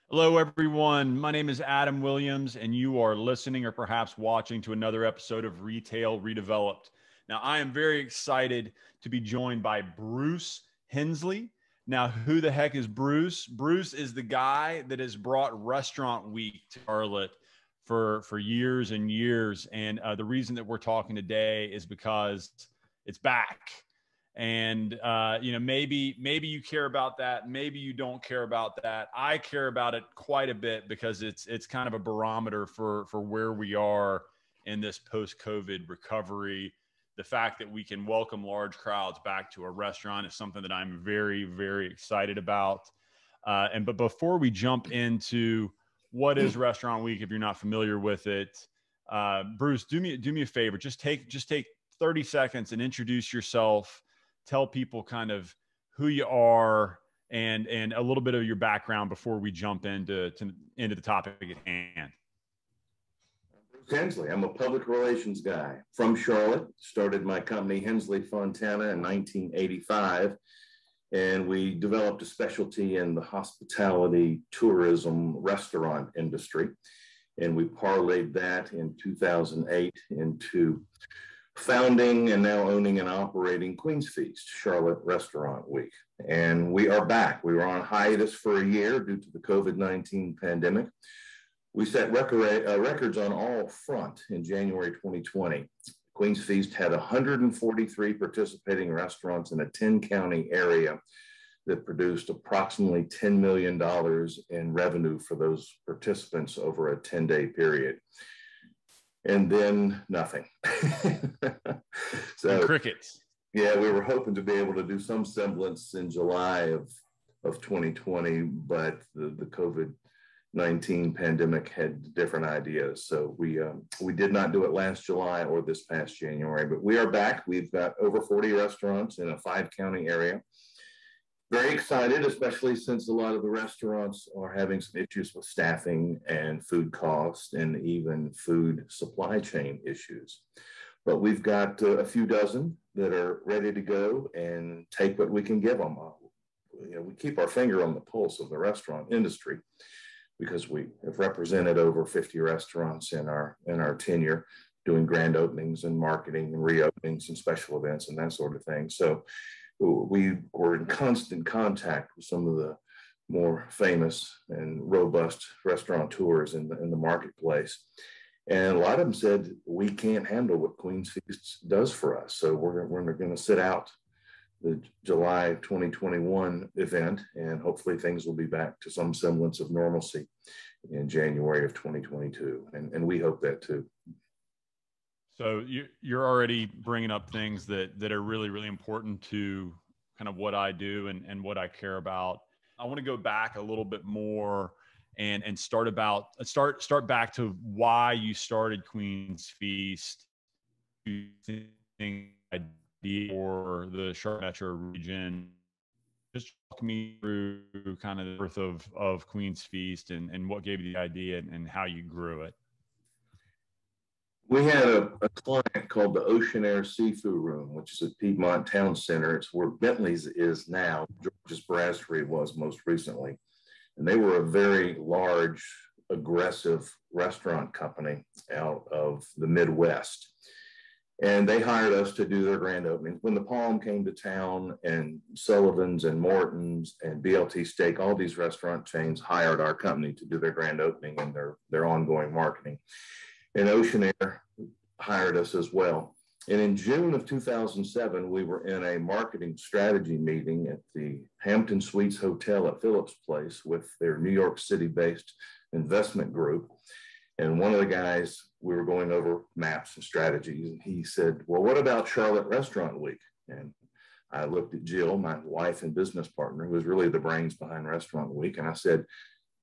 Hello, everyone. My name is Adam Williams, and you are listening or perhaps watching to another episode of Retail Redeveloped. Now, I am very excited to be joined by Bruce Hensley. Now, who the heck is Bruce? Bruce is the guy that has brought Restaurant Week to Charlotte for years and years. And the reason that we're talking today is because it's back. And maybe you care about that, maybe you don't care about that. I care about it quite a bit because it's kind of a barometer for where we are in this post-COVID recovery. The fact that we can welcome large crowds back to a restaurant is something that I'm very, very excited about. But before we jump into what is Restaurant Week, if you're not familiar with it, Bruce, do me a favor. Just take 30 seconds and introduce yourself. Tell people kind of who you are and a little bit of your background before we jump into the topic at hand. Bruce Hensley. I'm a public relations guy from Charlotte. Started my company Hensley Fontana in 1985, and we developed a specialty in the hospitality, tourism, restaurant industry, and we parlayed that in 2008 into founding and now owning and operating Queen's Feast, Charlotte Restaurant Week. And we are back. We were on hiatus for a year due to the COVID-19 pandemic. We set records on all front in January 2020. Queen's Feast had 143 participating restaurants in a 10-county area that produced approximately $10 million in revenue for those participants over a 10-day period. And then nothing. So crickets. Yeah, we were hoping to be able to do some semblance in July of 2020, but the COVID-19 pandemic had different ideas. So we did not do it last July or this past January, but we are back. We've got over 40 restaurants in a 5-county area. Very excited, especially since a lot of the restaurants are having some issues with staffing and food costs and even food supply chain issues. But we've got a few dozen that are ready to go and take what we can give them. We keep our finger on the pulse of the restaurant industry because we have represented over 50 restaurants in our tenure, doing grand openings and marketing and reopenings and special events and that sort of thing. So we were in constant contact with some of the more famous and robust restaurateurs in the marketplace. And a lot of them said, we can't handle what Queen's Feast does for us. So we're going to sit out the July 2021 event, and hopefully things will be back to some semblance of normalcy in January of 2022. And we hope that too. So you're already bringing up things that are really, really important to kind of what I do and what I care about. I want to go back a little bit more and start back to why you started Queen's Feast, idea for the Charlotte metro region. Just talk me through kind of the birth of Queen's Feast and what gave you the idea and how you grew it. We had a client called the Ocean Air Seafood Room, which is at Piedmont Town Center. It's where Bentley's is now. George's Brasserie was most recently. And they were a very large, aggressive restaurant company out of the Midwest. And they hired us to do their grand opening. When the Palm came to town, and Sullivan's and Morton's and BLT Steak, all these restaurant chains hired our company to do their grand opening and their ongoing marketing. And Ocean Air hired us as well. And in June of 2007, we were in a marketing strategy meeting at the Hampton Suites Hotel at Phillips Place with their New York City-based investment group. And one of the guys, we were going over maps and strategies, and he said, well, what about Charlotte Restaurant Week? And I looked at Jill, my wife and business partner, who was really the brains behind Restaurant Week, and I said,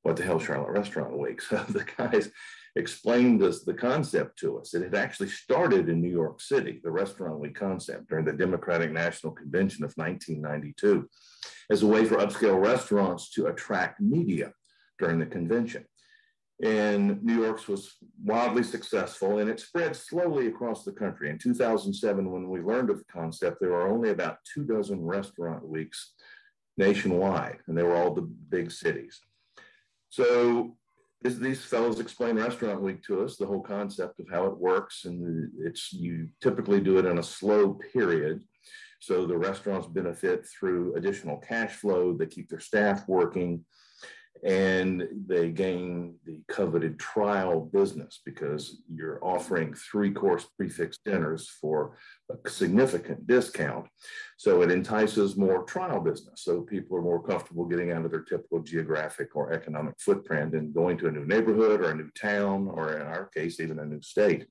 what the hell, Charlotte Restaurant Week? So the guys explained the concept to us. It had actually started in New York City, the Restaurant Week concept, during the Democratic National Convention of 1992, as a way for upscale restaurants to attract media during the convention. And New York's was wildly successful, and it spread slowly across the country. In 2007, when we learned of the concept, there were only about 24 restaurant weeks nationwide, and they were all the big cities. So these fellows explain Restaurant Week to us, the whole concept of how it works, and you typically do it in a slow period. So the restaurants benefit through additional cash flow. They keep their staff working, and they gain the coveted trial business because you're offering 3-course prefix dinners for a significant discount. So it entices more trial business. So people are more comfortable getting out of their typical geographic or economic footprint and going to a new neighborhood or a new town, or in our case, even a new state.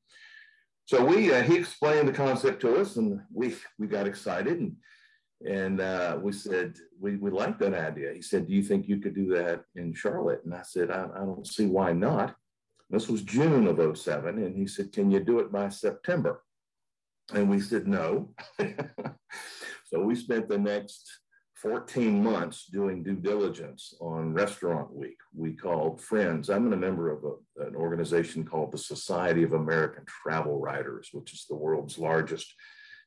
So he explained the concept to us, and we got excited, and we said, we like that idea. He said, do you think you could do that in Charlotte? And I said, I don't see why not. This was June of 2007. And he said, can you do it by September? And we said, no. So we spent the next 14 months doing due diligence on Restaurant Week. We called friends. I'm a member of an organization called the Society of American Travel Writers, which is the world's largest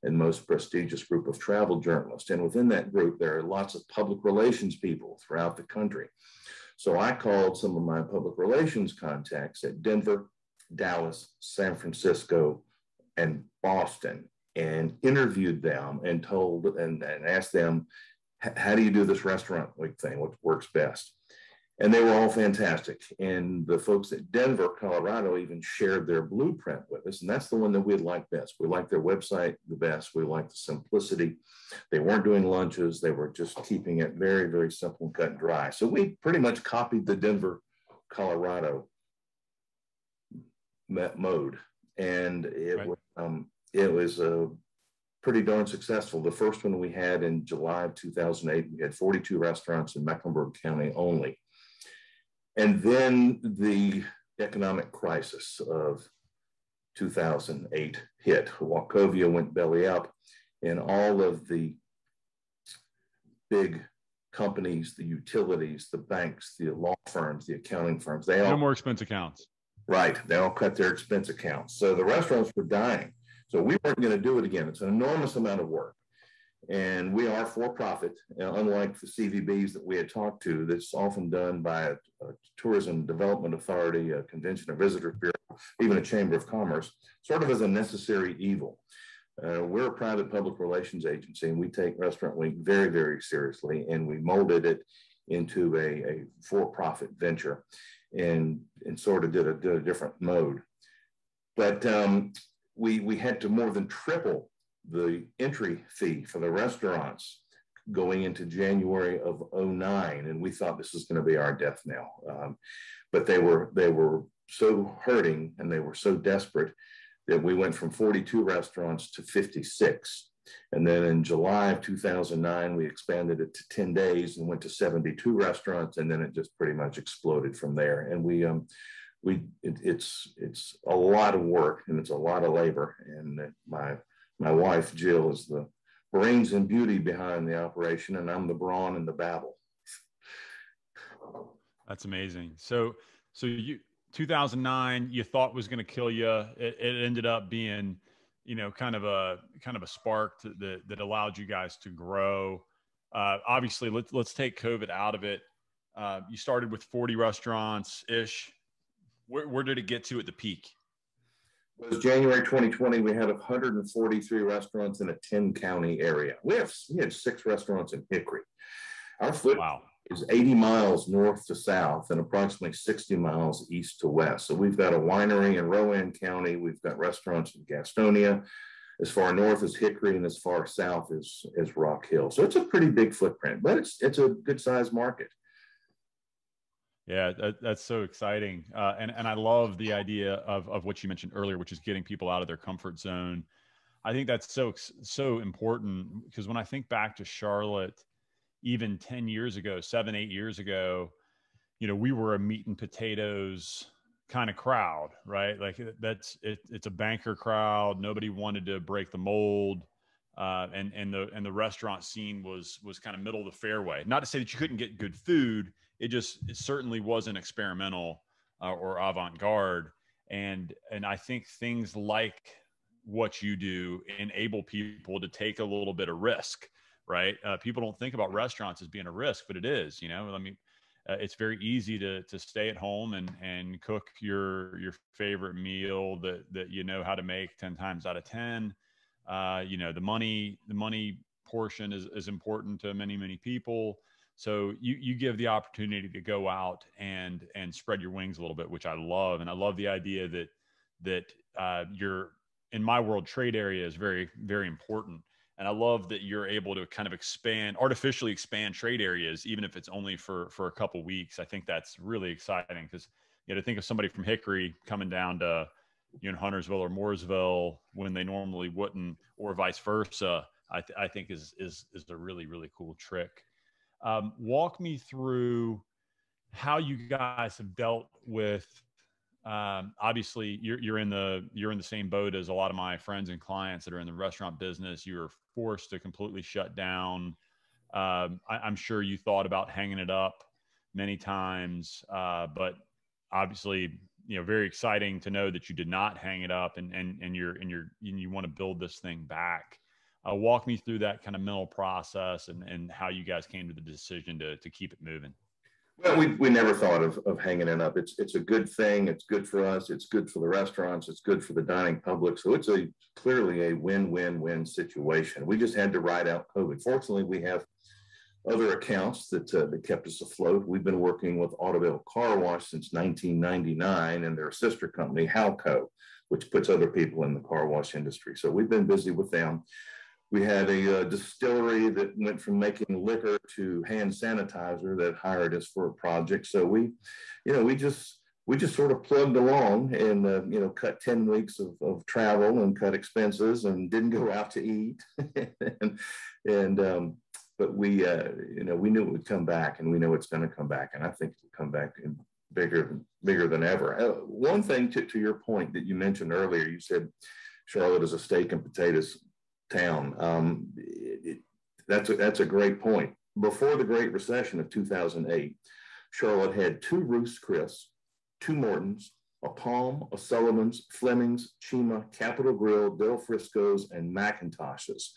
and most prestigious group of travel journalists. And within that group, there are lots of public relations people throughout the country. So I called some of my public relations contacts at Denver, Dallas, San Francisco, and Boston, and interviewed them and asked them, how do you do this Restaurant Week thing? What works best? And they were all fantastic. And the folks at Denver, Colorado, even shared their blueprint with us. And that's the one that we liked best. We liked their website the best. We liked the simplicity. They weren't doing lunches. They were just keeping it very, very simple and cut and dry. So we pretty much copied the Denver, Colorado mode. And it was pretty darn successful. The first one we had in July of 2008, we had 42 restaurants in Mecklenburg County only. And then the economic crisis of 2008 hit. Wachovia went belly up, and all of the big companies, the utilities, the banks, the law firms, the accounting firms, they all— no more expense accounts. Right. They all cut their expense accounts. So the restaurants were dying. So we weren't going to do it again. It's an enormous amount of work. And we are for profit, unlike the CVBs that we had talked to, that's often done by a tourism development authority, a convention or visitors bureau, even a chamber of commerce, sort of as a necessary evil. We're a private public relations agency, and we take Restaurant Week very, very seriously, and we molded it into a for-profit venture and sort of did a different mode. But we had to more than triple the entry fee for the restaurants going into January of 2009, and we thought this was going to be our death knell. But they were so hurting and they were so desperate that we went from 42 restaurants to 56. And then in July of 2009, we expanded it to 10 days and went to 72 restaurants, and then it just pretty much exploded from there. And it's a lot of work, and it's a lot of labor. And my wife, Jill, is the brains and beauty behind the operation, and I'm the brawn and the babble. That's amazing. So 2009, you thought was going to kill you. It ended up being, kind of a spark that allowed you guys to grow. Obviously, let's take COVID out of it. You started with 40 restaurants ish. Where did it get to at the peak? It was January 2020. We had 143 restaurants in a 10-county area. We had 6 restaurants in Hickory. Our footprint is 80 miles north to south and approximately 60 miles east to west. So we've got a winery in Rowan County. We've got restaurants in Gastonia, as far north as Hickory, and as far south as Rock Hill. So it's a pretty big footprint, but it's a good-sized market. Yeah, that's so exciting. And I love the idea of what you mentioned earlier, which is getting people out of their comfort zone. I think that's so important, because when I think back to Charlotte, even 10 years ago, 7, 8 years ago, we were a meat and potatoes kind of crowd, right? Like it's a banker crowd. Nobody wanted to break the mold. And the restaurant scene was kind of middle of the fairway. Not to say that you couldn't get good food. It certainly wasn't experimental or avant-garde. And I think things like what you do enable people to take a little bit of risk, right? People don't think about restaurants as being a risk, but it is. I mean, it's very easy to stay at home and cook your favorite meal that you know how to make 10 times out of 10. The money portion is important to many people. So you give the opportunity to go out and spread your wings a little bit, which I love. And I love the idea that you're, in my world, trade area is very, very important. And I love that you're able to kind of artificially expand trade areas, even if it's only for a couple weeks. I think that's really exciting because, to think of somebody from Hickory coming down to, Huntersville or Mooresville when they normally wouldn't, or vice versa, I think is a really, really cool trick. Walk me through how you guys have dealt with. Obviously, you're in the same boat as a lot of my friends and clients that are in the restaurant business. You're forced to completely shut down. I'm sure you thought about hanging it up many times, but obviously, very exciting to know that you did not hang it up, and you want to build this thing back. Walk me through that kind of mental process and how you guys came to the decision to keep it moving. Well, we never thought of hanging it up. It's a good thing. It's good for us. It's good for the restaurants. It's good for the dining public. So it's clearly a win-win-win situation. We just had to ride out COVID. Fortunately, we have other accounts that kept us afloat. We've been working with Autoville Car Wash since 1999 and their sister company, Halco, which puts other people in the car wash industry. So we've been busy with them. We had a distillery that went from making liquor to hand sanitizer that hired us for a project. So we just sort of plugged along and cut 10 weeks of travel and cut expenses and didn't go out to eat. But we knew it would come back, and we know it's going to come back, and I think it'll come back bigger than ever. One thing to your point that you mentioned earlier, you said Charlotte is a steak and potatoes town. That's a great point. Before the Great Recession of 2008, Charlotte had 2 Ruth's Chris, 2 Mortons, a Palm, a Sullivan's, Fleming's, Chima, Capitol Grill, Del Frisco's, and McIntosh's,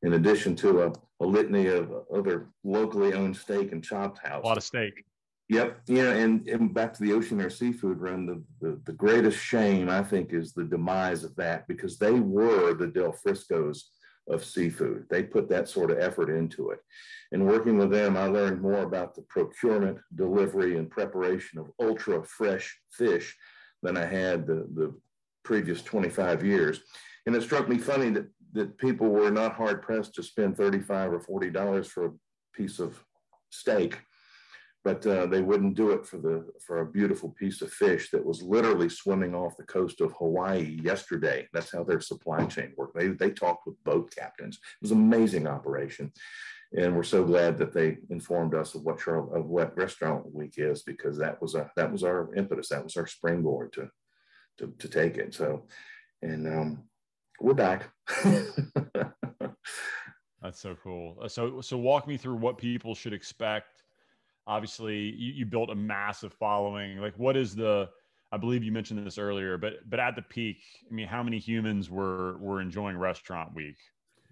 in addition to a litany of other locally owned steak and chopped houses. A lot of steak. Yep. And back to the Ocean Air Seafood Run, the greatest shame, I think, is the demise of that, because they were the Del Frisco's of seafood. They put that sort of effort into it. And working with them, I learned more about the procurement, delivery, and preparation of ultra fresh fish than I had the previous 25 years. And it struck me funny that people were not hard pressed to spend $35 or $40 for a piece of steak, but they wouldn't do it for a beautiful piece of fish that was literally swimming off the coast of Hawaii yesterday. That's how their supply chain worked. They talked with boat captains. It was an amazing operation. And we're so glad that they informed us of what Restaurant Week is, because that was our impetus. That was our springboard to take it. So, and we're back. That's so cool. So walk me through what people should expect. Obviously, you built a massive following. Like, what is I believe you mentioned this earlier, but at the peak, I mean, how many humans were enjoying Restaurant Week,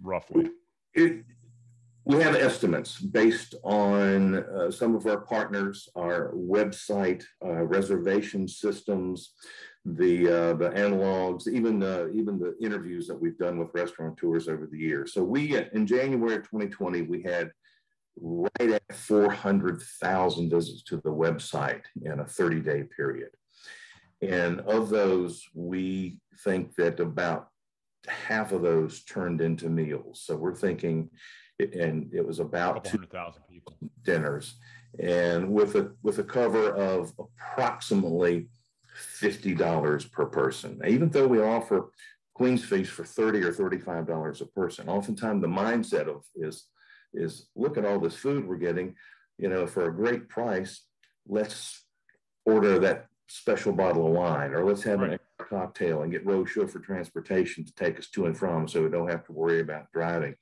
roughly? We have estimates based on some of our partners, our website, reservation systems, the analogs, even the interviews that we've done with restaurateurs over the years. So in January of 2020, we had right at 400,000 visits to the website in a 30-day period. And of those, we think that about half of those turned into meals. So we're thinking, and it was about 200,000 people dinners, and with a cover of approximately $50 per person. Now, even though we offer Queen's Feast for $30 or $35 a person, oftentimes the mindset is look at all this food we're getting, for a great price. Let's order that special bottle of wine, or let's have an extra cocktail and get road chauffeur transportation to take us to and from, so we don't have to worry about driving.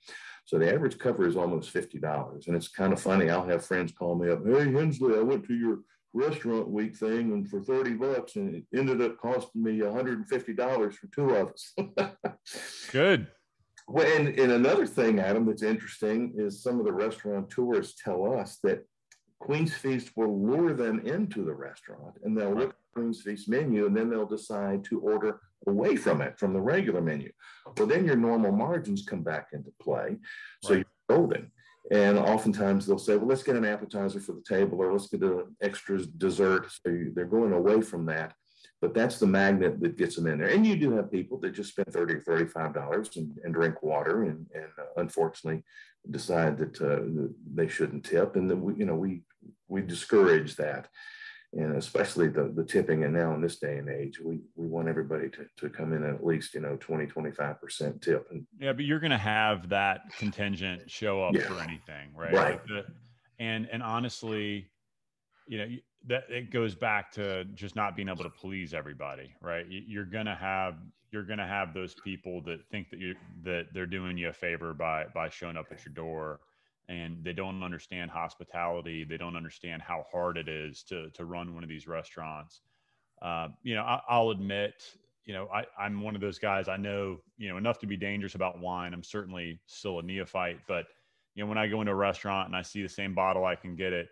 So the average cover is almost $50. And it's kind of funny. I'll have friends call me up, "Hey, Hensley, I went to your Restaurant Week thing and for $30, and it ended up costing me $150 for 2 of us." Good. Well, and another thing, Adam, that's interesting is some of the restaurateurs tell us that Queen's Feast will lure them into the restaurant, and they'll look at the Queen's Feast menu, and then they'll decide to order away from it, from the regular menu. Well, then your normal margins come back into play. So you're golden. And oftentimes they'll say, well, let's get an appetizer for the table, or let's get an extra dessert. So they're going away from that. But that's the magnet that gets them in there. And you do have people that just spend $30 or $35 and drink water, and unfortunately decide that they shouldn't tip. And then we discourage that. And especially the tipping. And now in this day and age, we want everybody to come in at least, 20-25% tip. And yeah, but you're going to have that contingent show up for anything, right? Right. And honestly, that it goes back to just not being able to please everybody, right? You're going to have those people that think that they're doing you a favor by showing up at your door, and they don't understand hospitality. They don't understand how hard it is to run one of these restaurants. I'll admit, I'm one of those guys. I know, enough to be dangerous about wine. I'm certainly still a neophyte, but when I go into a restaurant and I see the same bottle I can get it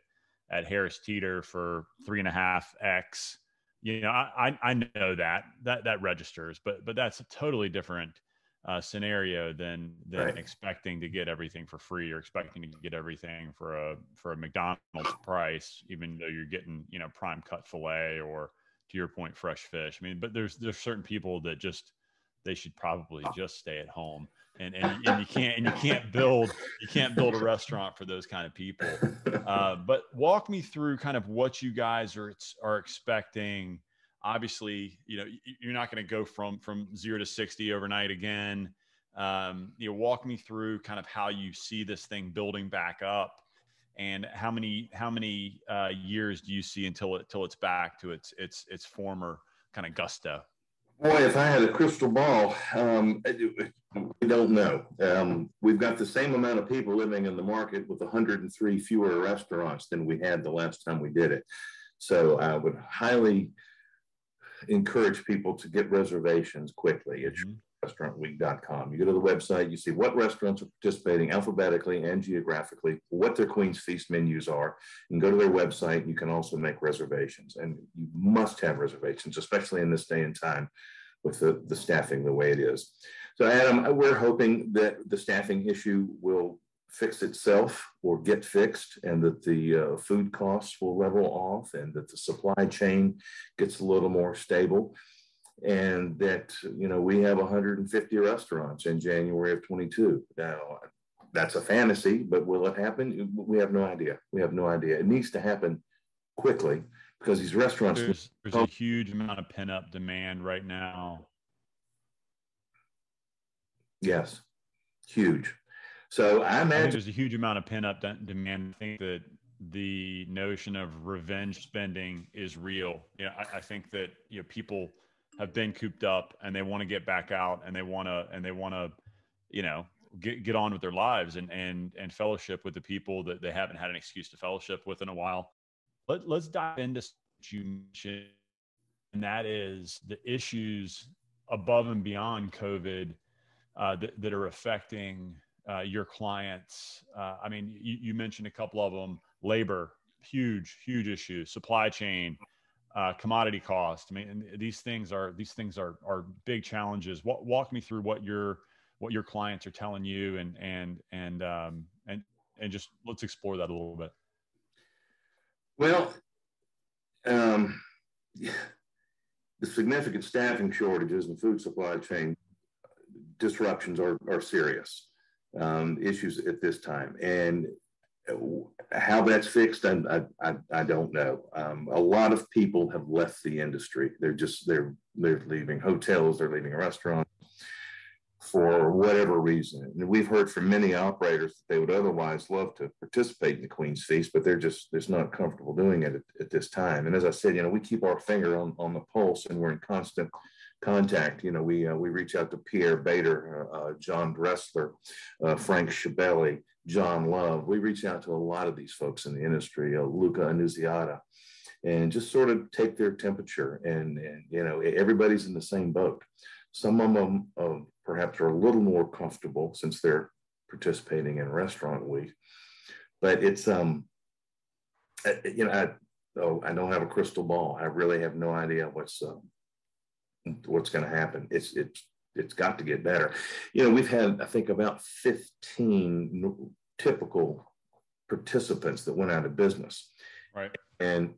at Harris Teeter for 3.5x, I know that registers, but that's a totally different scenario than expecting to get everything for free, or expecting to get everything for a McDonald's price, even though you're getting, prime cut filet, or to your point, fresh fish. I mean, but there's certain people that they should probably just stay at home, and you can't build a restaurant for those kind of people. But walk me through kind of what you guys are expecting. Obviously, you're not going to go from 0 to 60 overnight again. Walk me through kind of how you see this thing building back up, and how many years do you see until it's back to its former kind of gusto? Boy, if I had a crystal ball, we don't know. We've got the same amount of people living in the market with 103 fewer restaurants than we had the last time we did it. So I would highly encourage people to get reservations quickly. It's restaurantweek.com. You go to the website, you see what restaurants are participating alphabetically and geographically, what their Queen's Feast menus are, and go to their website. You can also make reservations, and you must have reservations, especially in this day and time with the staffing the way it is. So Adam, we're hoping that the staffing issue will fix itself or get fixed, and that the food costs will level off, and that the supply chain gets a little more stable, and that we have 150 restaurants in January of 22. Now, that's a fantasy, but will it happen? We have no idea. It needs to happen quickly, because these restaurants. There's a huge amount of pent-up demand right now. Yes, huge. So I imagine there's a huge amount of pent-up demand. I think that the notion of revenge spending is real. I think that people have been cooped up, and they want to get back out, and they want to get on with their lives and fellowship with the people that they haven't had an excuse to fellowship with in a while. Let's dive into what you mentioned, and that is the issues above and beyond COVID that are affecting your clients. I mean, you mentioned a couple of them: labor, huge issue; supply chain, commodity cost. I mean, these things are big challenges. Walk me through what your clients are telling you, and just let's explore that a little bit. Well, the significant staffing shortages and food supply chain disruptions are serious issues at this time, and how that's fixed, I don't know. A lot of people have left the industry. They're leaving hotels, they're leaving restaurants for whatever reason. And we've heard from many operators that they would otherwise love to participate in the Queen's Feast, but they're just not comfortable doing it at this time. And as I said, we keep our finger on the pulse, and we're in constant contact. We reach out to Pierre Bader, John Dressler, Frank Schiavelli, John Love. We reach out to a lot of these folks in the industry, Luca Annunziata, and just sort of take their temperature. And everybody's in the same boat. Some of them perhaps are a little more comfortable since they're participating in Restaurant Week, but it's You know, I don't have a crystal ball. I really have no idea what's going to happen. It's got to get better. You know, we've had, I think, about 15 typical participants that went out of business. Right. And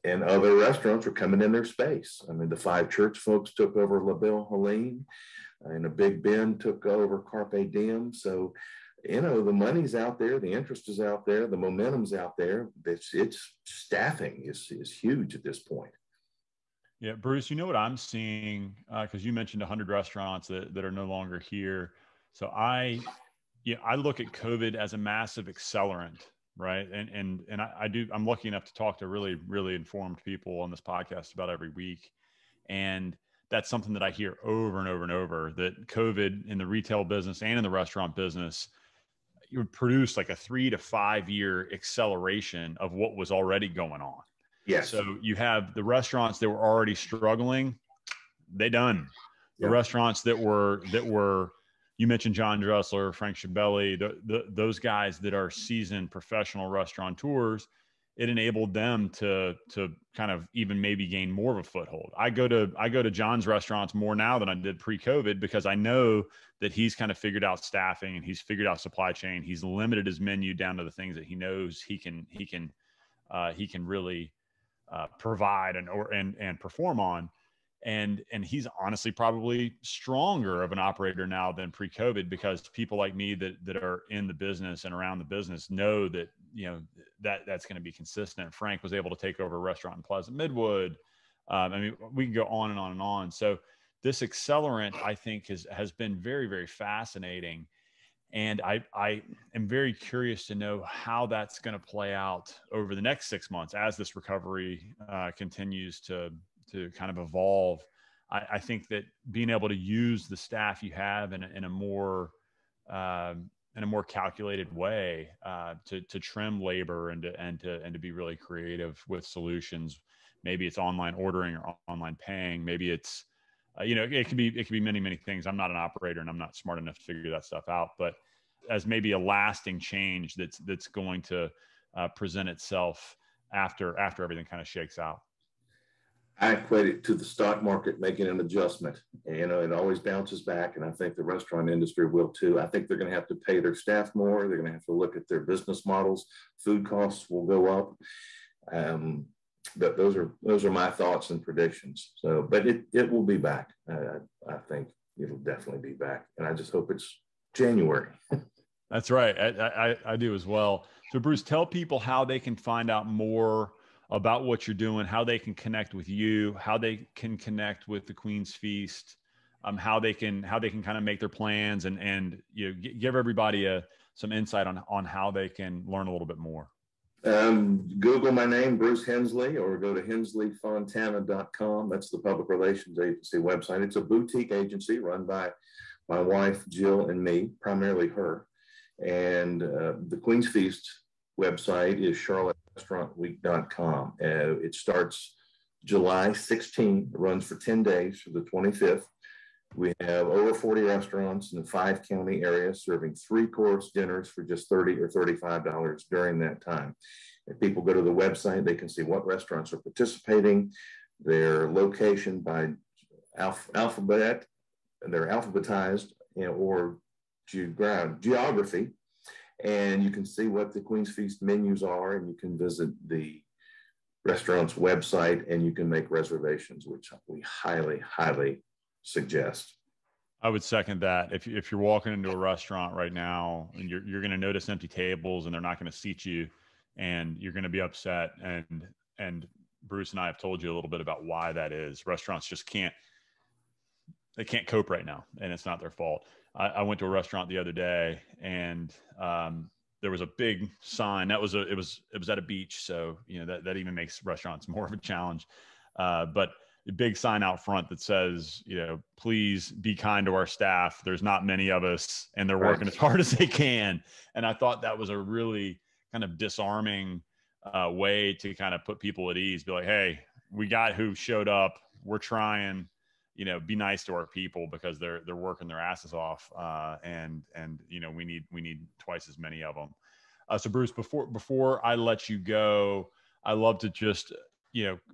other restaurants are coming in their space. I mean, the Five Church folks took over La Belle Helene, and a Big Ben took over Carpe Diem. So, you know, the money's out there, the interest is out there, the momentum's out there. It's staffing is huge at this point. Yeah, Bruce, you know what I'm seeing, because you mentioned 100 restaurants that are no longer here. So I look at COVID as a massive accelerant, right? I'm lucky enough to talk to really, really informed people on this podcast about every week. And that's something that I hear over and over and over, that COVID in the retail business and in the restaurant business, you would produce like a 3 to 5 year acceleration of what was already going on. Yes. So you have the restaurants that were already struggling, they done. The restaurants that were, you mentioned John Dressler, Frank Schiavelli, those guys that are seasoned professional restaurateurs, it enabled them to kind of even maybe gain more of a foothold. I go to John's restaurants more now than I did pre-COVID, because I know that he's kind of figured out staffing and he's figured out supply chain. He's limited his menu down to the things that he knows he can really provide and perform on. And he's honestly probably stronger of an operator now than pre-COVID, because people like me that are in the business and around the business know that, you know, that's going to be consistent. Frank was able to take over a restaurant in Pleasant Midwood. I mean, we can go on and on and on. So this accelerant, I think, has been very, very fascinating. And I am very curious to know how that's going to play out over the next 6 months as this recovery continues to kind of evolve. I think that being able to use the staff you have in a more calculated way to trim labor and to be really creative with solutions. Maybe it's online ordering or online paying. Maybe it's it could be many things. I'm not an operator and I'm not smart enough to figure that stuff out, but as maybe a lasting change that's going to present itself after everything kind of shakes out. I equate it to the stock market making an adjustment. You know, it always bounces back, and I think the restaurant industry will too. I think they're going to have to pay their staff more. They're going to have to look at their business models. Food costs will go up. But those are my thoughts and predictions. So, but it will be back. I think it'll definitely be back, and I just hope it's January. That's right. I do as well. So, Bruce, tell people how they can find out more about what you're doing, how they can connect with you, how they can connect with the Queen's Feast, how they can kind of make their plans and give everybody some insight on how they can learn a little bit more. Google my name, Bruce Hensley, or go to hensleyfontana.com. That's the public relations agency website. It's a boutique agency run by my wife, Jill, and me, primarily her. And the Queen's Feast website is charlotterestaurantweek.com. It starts July 16th, runs for 10 days through the 25th. We have over 40 restaurants in the 5 county area serving 3-course dinners for just $30 or $35 during that time. If people go to the website, they can see what restaurants are participating, their location by alphabet, and they're alphabetized, or geography. And you can see what the Queen's Feast menus are, and you can visit the restaurant's website and you can make reservations, which we highly, highly suggest. I would second that. If you're walking into a restaurant right now and you're going to notice empty tables and they're not going to seat you, and you're going to be upset, and Bruce and I have told you a little bit about why that is. Restaurants just can't cope right now, and it's not their fault. I went to a restaurant the other day, and there was a big sign. It was at a beach, so that even makes restaurants more of a challenge. But a big sign out front that says, please be kind to our staff. There's not many of us, and they're working as hard as they can. And I thought that was a really kind of disarming way to kind of put people at ease. Be like, hey, we got who showed up. We're trying. Be nice to our people because they're working their asses off, and we need twice as many of them. So Bruce, before I let you go, I love to just,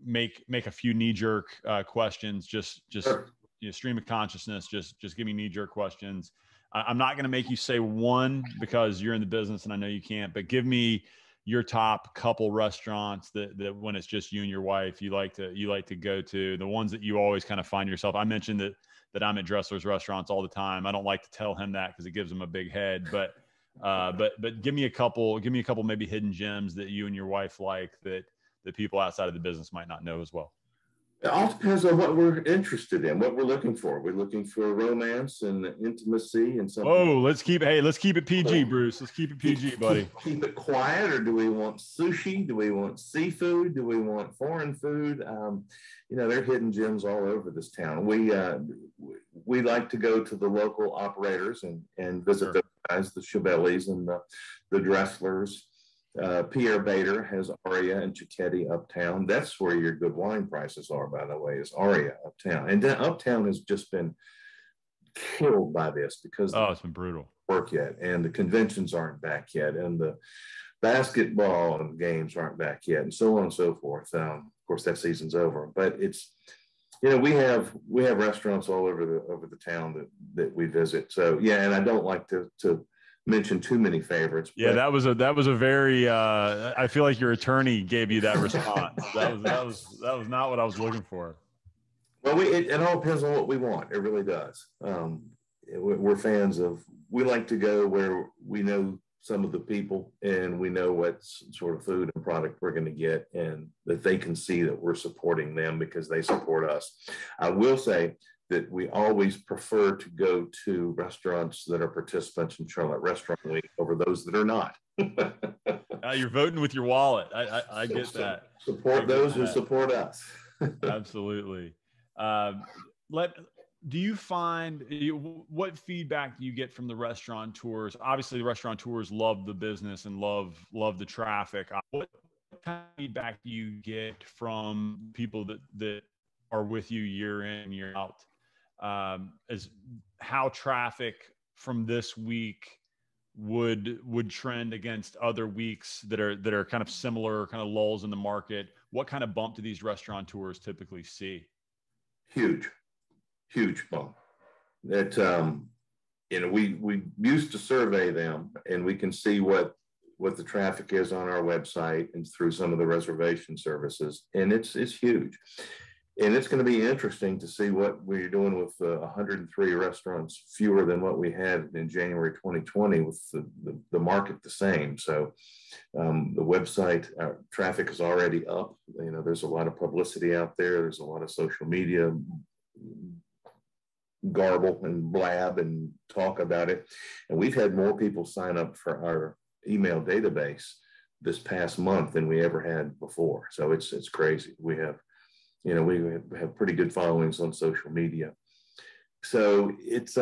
make a few knee jerk questions, Sure. stream of consciousness, just give me knee jerk questions. I'm not going to make you say one because you're in the business and I know you can't, but give me your top couple restaurants that when it's just you and your wife, you like to go to, the ones that you always kind of find yourself. I mentioned that I'm at Dressler's restaurants all the time. I don't like to tell him that because it gives him a big head, but give me a couple maybe hidden gems that you and your wife like that people outside of the business might not know as well. It all depends on what we're interested in, what we're looking for. We're looking for romance and intimacy and something. Oh, let's keep it PG, Bruce. Let's keep it PG, buddy. Keep it quiet, or do we want sushi? Do we want seafood? Do we want foreign food? There are hidden gems all over this town. We like to go to the local operators and visit Sure. those guys, the Chevellies and the Dresslers. Pierre Bader has Aria and Cicchetti uptown. That's where your good wine prices are, by the way, is Aria uptown. And then uptown has just been killed by this because it's been brutal. Work yet, and the conventions aren't back yet, and the basketball games aren't back yet, and so on and so forth. Of course, that season's over, but it's we have restaurants all over the town that we visit. So yeah, and I don't like to mention too many favorites. Yeah, that was a very. I feel like your attorney gave you that response. that was not what I was looking for. Well, it all depends on what we want. It really does. We're fans of. We like to go where we know some of the people and we know what sort of food and product we're going to get, and that they can see that we're supporting them because they support us. I will say that we always prefer to go to restaurants that are participants in Charlotte Restaurant Week over those that are not. You're voting with your wallet. I get that. Support those who support us. Absolutely. Do you find what feedback do you get from the restaurateurs? Obviously, the restaurateurs love the business and love the traffic. What kind of feedback do you get from people that are with you year in, year out? As how traffic from this week would trend against other weeks that are kind of similar, kind of lulls in the market? What kind of bump do these restaurateurs typically see? Huge bump. That we used to survey them, and we can see what the traffic is on our website and through some of the reservation services, and it's huge. And it's going to be interesting to see what we're doing with 103 restaurants fewer than what we had in January 2020, with the market the same. So the website traffic is already up. There's a lot of publicity out there. There's a lot of social media garble and blab and talk about it. And we've had more people sign up for our email database this past month than we ever had before. So it's crazy. We have pretty good followings on social media. So it's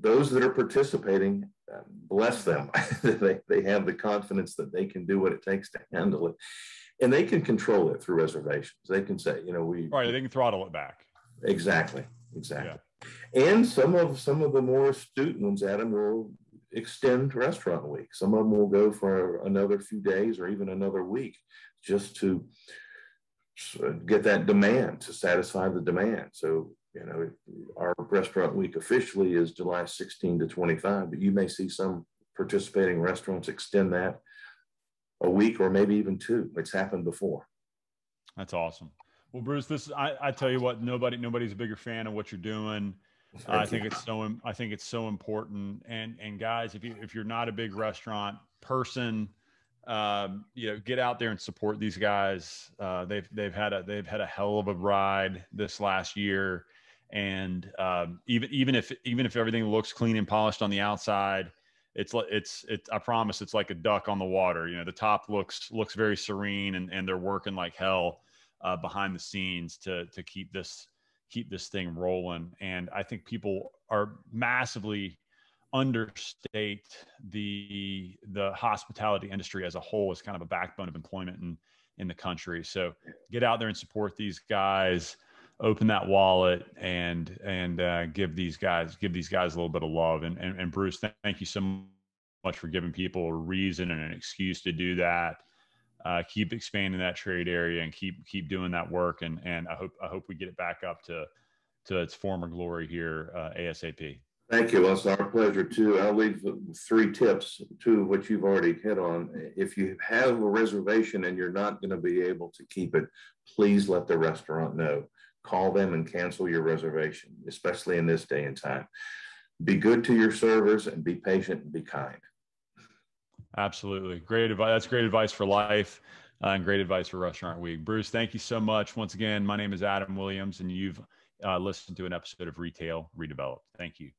those that are participating, bless them. They have the confidence that they can do what it takes to handle it. And they can control it through reservations. They can say, they can throttle it back. Exactly. Yeah. And some of the more astute ones, Adam, will extend restaurant week. Some of them will go for another few days or even another week, just to get that demand, to satisfy the demand. So, our restaurant week officially is July 16 to 25, but you may see some participating restaurants extend that a week or maybe even two. It's happened before. That's awesome. Well, Bruce, I tell you what, nobody's a bigger fan of what you're doing. I think it's so important. And guys, if you're not a big restaurant person, get out there and support these guys. They've had a hell of a ride this last year. And even if everything looks clean and polished on the outside, it's I promise it's like a duck on the water. The top looks very serene, and they're working like hell behind the scenes to keep this thing rolling. And I think people are massively understate the hospitality industry as a whole as kind of a backbone of employment in the country. So get out there and support these guys. Open that wallet and give these guys a little bit of love. And Bruce, thank you so much much for giving people a reason and an excuse to do that. Keep expanding that trade area and keep doing that work. And I hope we get it back up to its former glory here ASAP. Thank you. Well, it's our pleasure too. I'll leave 3 tips, 2 of which you've already hit on. If you have a reservation and you're not going to be able to keep it, please let the restaurant know. Call them and cancel your reservation, especially in this day and time. Be good to your servers and be patient and be kind. Absolutely. Great advice. That's great advice for life and great advice for Restaurant Week. Bruce, thank you so much. Once again, my name is Adam Williams, and you've listened to an episode of Retail Redeveloped. Thank you.